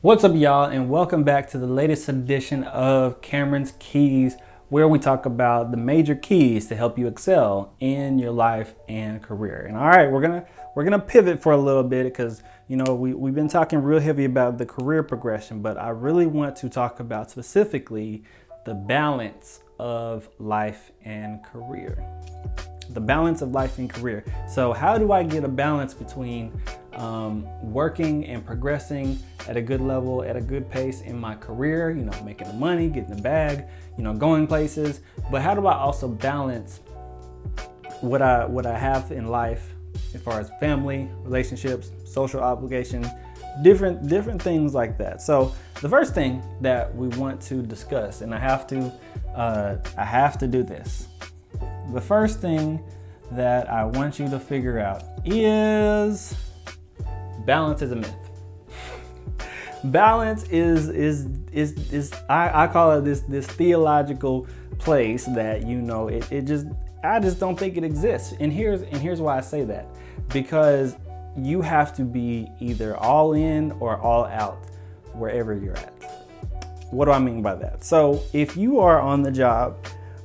What's up, y'all, and welcome back to the latest edition of Kameron's Keys, where we talk about the major keys to help you excel in your life and career. And all right, we're gonna pivot for a little bit because we've been talking real heavy about the career progression, but I really want to talk about specifically the balance of life and career. The balance of life and career. So how do I get a balance between working and progressing at a good level, at a good pace in my career, making the money, getting the bag, going places, but how do I also balance what I have in life as far as family, relationships, social obligations, different things like that. So the first thing that we want to discuss, and I have to do this. The first thing that I want you to figure out is balance is a myth. Balance is I call it this theological place that I just don't think it exists. And here's why I say that. Because you have to be either all in or all out wherever you're at. What do I mean by that? So if you are on the job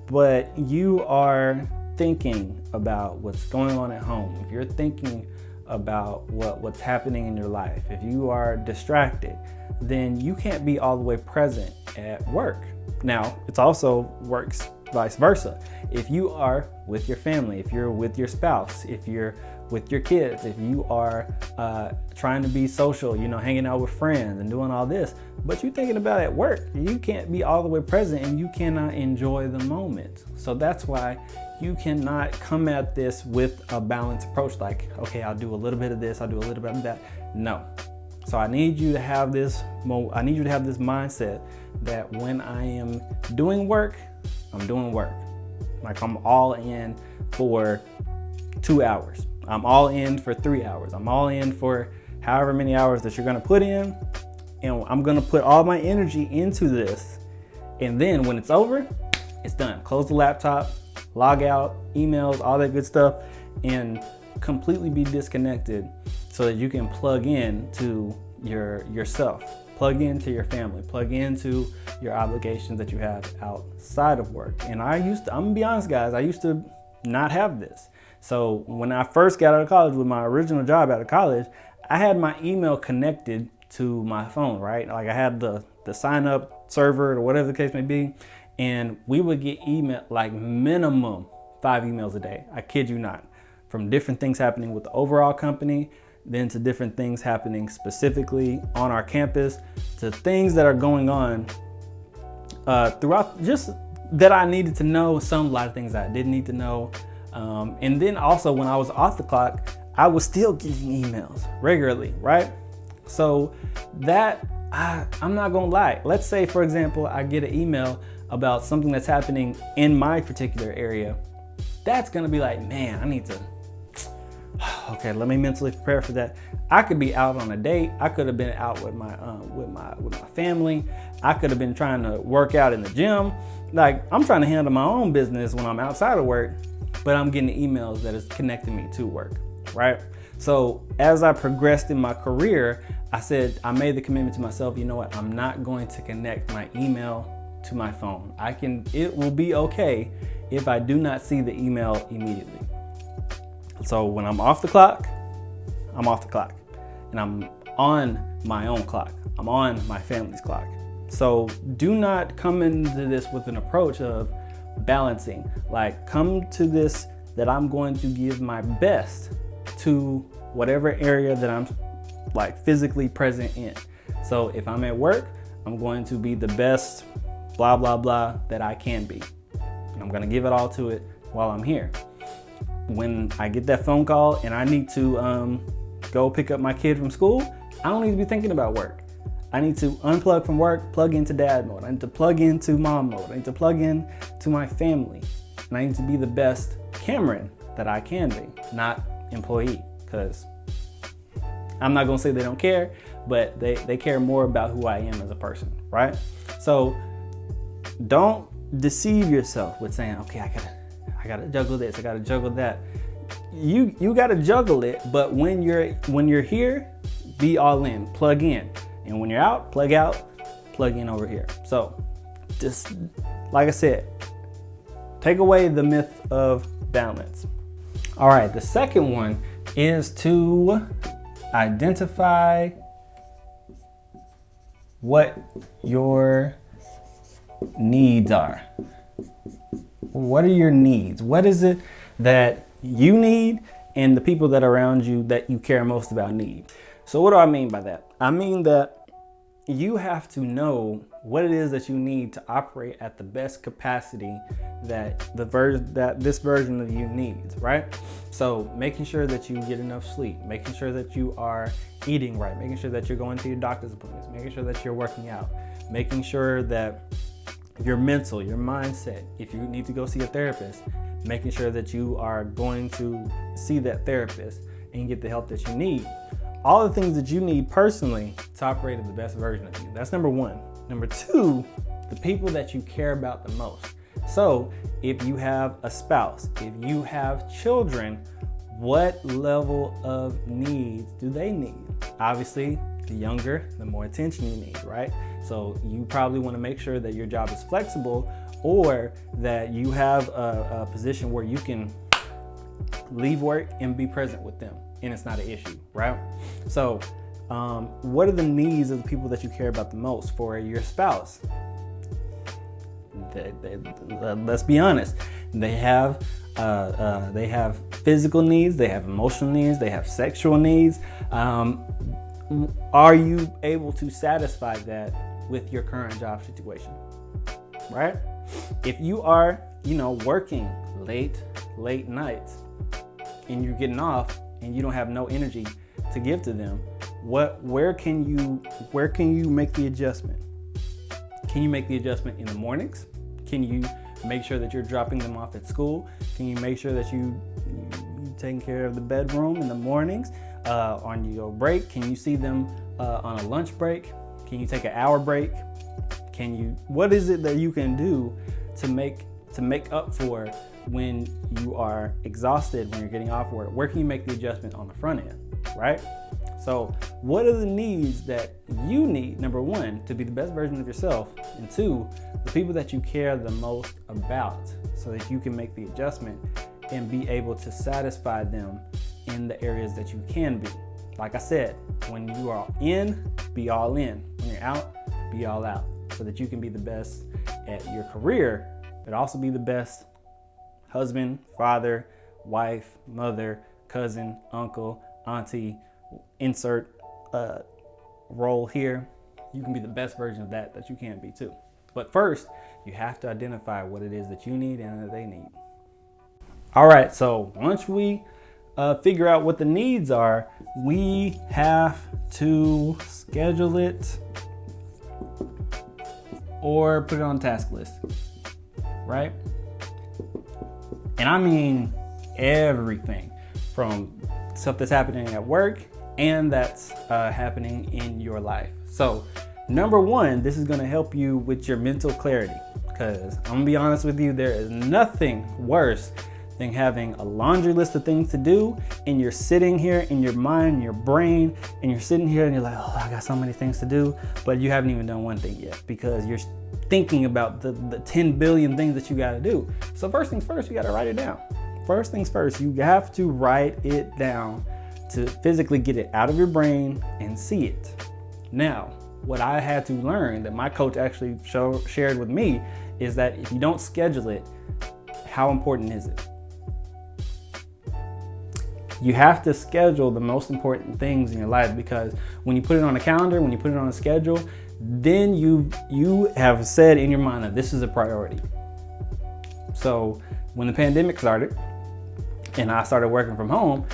but you are thinking about what's going on at home, if you're thinking about what's happening in your life, if you are distracted, then you can't be all the way present at work. Now, it also works vice versa. If you are with your family, if you're with your spouse, if you're with your kids, if you are trying to be social, hanging out with friends and doing all this, but you're thinking about it at work, you can't be all the way present and you cannot enjoy the moment. So that's why you cannot come at this with a balanced approach like, okay, I'll do a little bit of this, I'll do a little bit of that. No. So I need you to have this mindset that when I am doing work, I'm doing work. Like I'm all in for 2 hours. I'm all in for 3 hours. I'm all in for however many hours that you're gonna put in. And I'm gonna put all my energy into this. And then when it's over, it's done. Close the laptop, log out, emails, all that good stuff, and completely be disconnected so that you can plug in to yourself, plug into your family, plug into your obligations that you have outside of work. And I'm gonna be honest, guys, I used to not have this. So when I first got out of college with my original job out of college, I had my email connected to my phone, right? Like I had the sign up server or whatever the case may be. And we would get email, like minimum 5 emails a day. I kid you not. From different things happening with the overall company, then to different things happening specifically on our campus, to things that are going on throughout, just that I needed to know, a lot of things that I didn't need to know. And then also when I was off the clock, I was still getting emails regularly, right? So that, I'm not gonna lie. Let's say, for example, I get an email about something that's happening in my particular area. That's gonna be like, man, I need to, okay, let me mentally prepare for that. I could be out on a date. I could have been out with my family. I could have been trying to work out in the gym. Like I'm trying to handle my own business when I'm outside of work, but I'm getting emails that is connecting me to work, right? So as I progressed in my career, I made the commitment to myself, you know what? I'm not going to connect my email to my phone. It will be okay if I do not see the email immediately. So when I'm off the clock, I'm off the clock. And I'm on my own clock. I'm on my family's clock. So do not come into this with an approach of balancing. Like come to this that I'm going to give my best to whatever area that I'm like physically present in. So if I'm at work, I'm going to be the best blah, blah, blah that I can be. And I'm gonna give it all to it while I'm here. When I get that phone call and I need to go pick up my kid from school, I don't need to be thinking about work. I need to unplug from work, plug into dad mode. I need to plug into mom mode. I need to plug in to my family. And I need to be the best Kameron that I can be, not employee, because I'm not gonna say they don't care, but they care more about who I am as a person, right? So don't deceive yourself with saying, okay, I gotta juggle this, I gotta juggle that. You gotta juggle it, but when you're here, be all in, plug in. And when you're out, plug in over here. So just like I said, take away the myth of balance. All right, the second one is to identify what your needs are. What are your needs? What is it that you need and the people that are around you that you care most about need? So what do I mean by that? I mean that you have to know what it is that you need to operate at the best capacity that this version of you needs, right? So making sure that you get enough sleep, making sure that you are eating right, making sure that you're going to your doctor's appointments, making sure that you're working out, making sure that your mental, your mindset, if you need to go see a therapist, making sure that you are going to see that therapist and get the help that you need. All the things that you need personally to operate at the best version of you. That's number one. Number two, the people that you care about the most. So if you have a spouse, if you have children, what level of needs do they need? Obviously, the younger, the more attention you need, right? So you probably want to make sure that your job is flexible, or that you have a position where you can leave work and be present with them, and it's not an issue, right? So what are the needs of the people that you care about the most? For your spouse, let's be honest, they have physical needs, they have emotional needs, they have sexual needs. Are you able to satisfy that with your current job situation, right? If you are, working late nights and you're getting off and you don't have no energy to give to them, where can you make the adjustment? Can you make the adjustment in the mornings? Can you make sure that you're dropping them off at school? Can you make sure that you taking care of the bedroom in the mornings? On your break, can you see them on a lunch break? Can you take an hour break? What is it that you can do to make up for when you are exhausted, when you're getting off work? Where can you make the adjustment on the front end, right? So what are the needs that you need, number one, to be the best version of yourself, and two, the people that you care the most about, so that you can make the adjustment and be able to satisfy them in the areas that you can be. Like I said, when you are in, be all in. When you're out, be all out, so that you can be the best at your career, but also be the best husband, father, wife, mother, cousin, uncle, auntie, insert role here. You can be the best version of that you can be too. But first, you have to identify what it is that you need and that they need. All right, so once we figure out what the needs are, we have to schedule it or put it on a task list, right? And I mean everything from stuff that's happening at work and that's happening in your life. So number one, this is gonna help you with your mental clarity, because I'm gonna be honest with you, there is nothing worse than having a laundry list of things to do, and you're sitting here in your mind, in your brain, and you're sitting here and you're like, oh, I got so many things to do, but you haven't even done one thing yet because you're thinking about the 10 billion things that you gotta do. So first things first, you gotta write it down. First things first, you have to write it down to physically get it out of your brain and see it. Now, what I had to learn that my coach actually shared with me is that if you don't schedule it, how important is it? You have to schedule the most important things in your life, because when you put it on a calendar, when you put it on a schedule, then you have said in your mind that this is a priority. So when the pandemic started and I started working from home,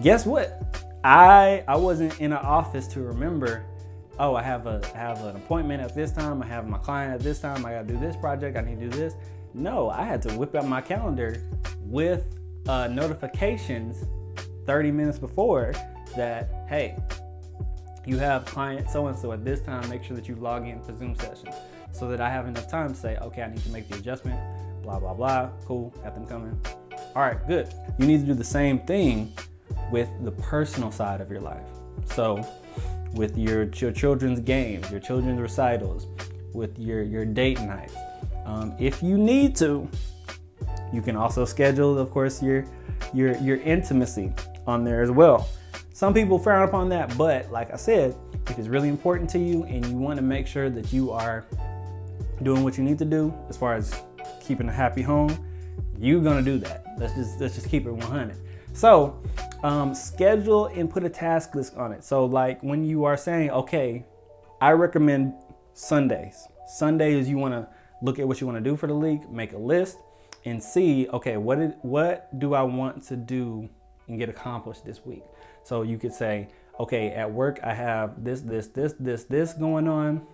guess what? I wasn't in an office to remember, oh, I have an appointment at this time, I have my client at this time, I gotta do this project, I need to do this. No, I had to whip out my calendar with notifications 30 minutes before that, hey, you have client so-and-so at this time, make sure that you log in for Zoom sessions, so that I have enough time to say, okay, I need to make the adjustment, blah, blah, blah, cool, got them coming. All right, good. You need to do the same thing with the personal side of your life. So with your children's games, your children's recitals, with your date nights. If you need to, you can also schedule, of course, your intimacy on there as well. Some people frown upon that, but like I said, if it's really important to you and you want to make sure that you are doing what you need to do as far as keeping a happy home, you're gonna do that. Let's just keep it 100. So schedule and put a task list on it. So like when you are saying, okay, I recommend Sundays. Sundays, you want to look at what you want to do for the league, make a list, and see, okay, what do I want to do and get accomplished this week? So you could say, okay, at work I have this going on.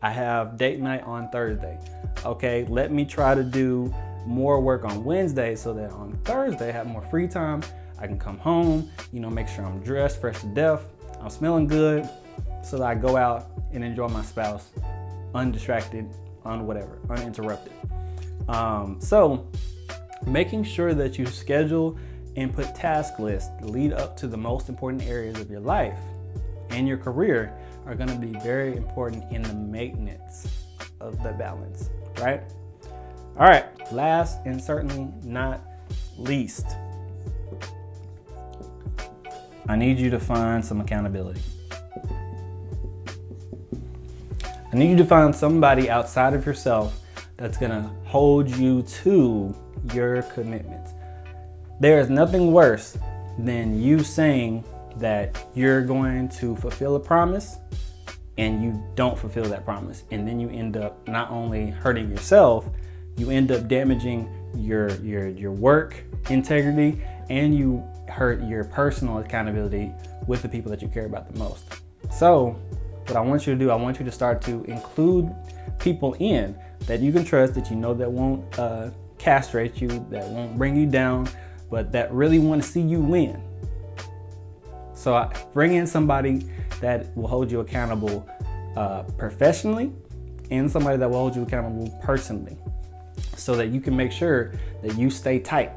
I have date night on Thursday. Okay, let me try to do more work on Wednesday so that on Thursday I have more free time. I can come home, make sure I'm dressed, fresh to death, I'm smelling good, so that I go out and enjoy my spouse undistracted, uninterrupted. So making sure that you schedule and put task lists lead up to the most important areas of your life and your career are going to be very important in the maintenance of the balance, right? All right, last and certainly not least, I need you to find some accountability. I need you to find somebody outside of yourself that's gonna hold you to your commitments. There is nothing worse than you saying that you're going to fulfill a promise and you don't fulfill that promise. And then you end up not only hurting yourself, you end up damaging your work integrity, and you hurt your personal accountability with the people that you care about the most. So what I want you to do, I want you to start to include people in that you can trust, that you know that won't castrate you, that won't bring you down, but that really want to see you win. So bring in somebody that will hold you accountable professionally, and somebody that will hold you accountable personally, so that you can make sure that you stay tight.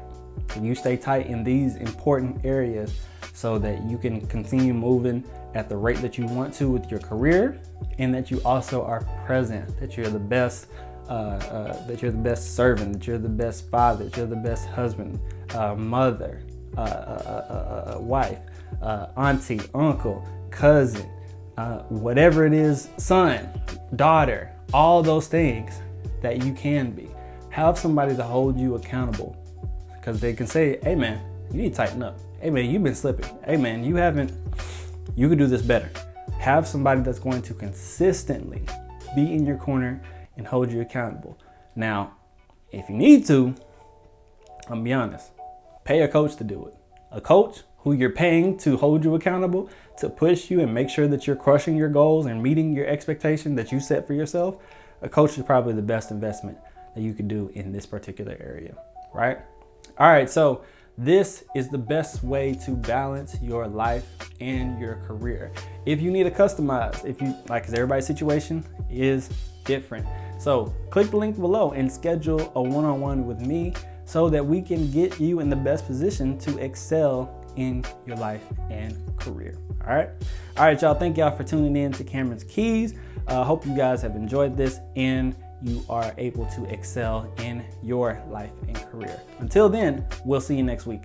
You stay tight in these important areas so that you can continue moving at the rate that you want to with your career, and that you also are present, that you're the best servant, that you're the best father, that you're the best husband, mother, wife, auntie, uncle, cousin, whatever it is, son, daughter, all those things that you can be. Have somebody to hold you accountable, because they can say, hey man, you need to tighten up. Hey man, you've been slipping. Hey man, you could do this better. Have somebody that's going to consistently be in your corner and hold you accountable. Now, if you need to, I'm gonna be honest, pay a coach to do it. A coach who you're paying to hold you accountable, to push you and make sure that you're crushing your goals and meeting your expectation that you set for yourself. A coach is probably the best investment that you could do in this particular area, right? All right, so this is the best way to balance your life and your career. If you need a customized, because everybody's situation is different. So click the link below and schedule a one-on-one with me so that we can get you in the best position to excel in your life and career. All right, y'all. Thank y'all for tuning in to Kameron's Keys. Hope you guys have enjoyed this and you are able to excel in your life and career. Until then, we'll see you next week.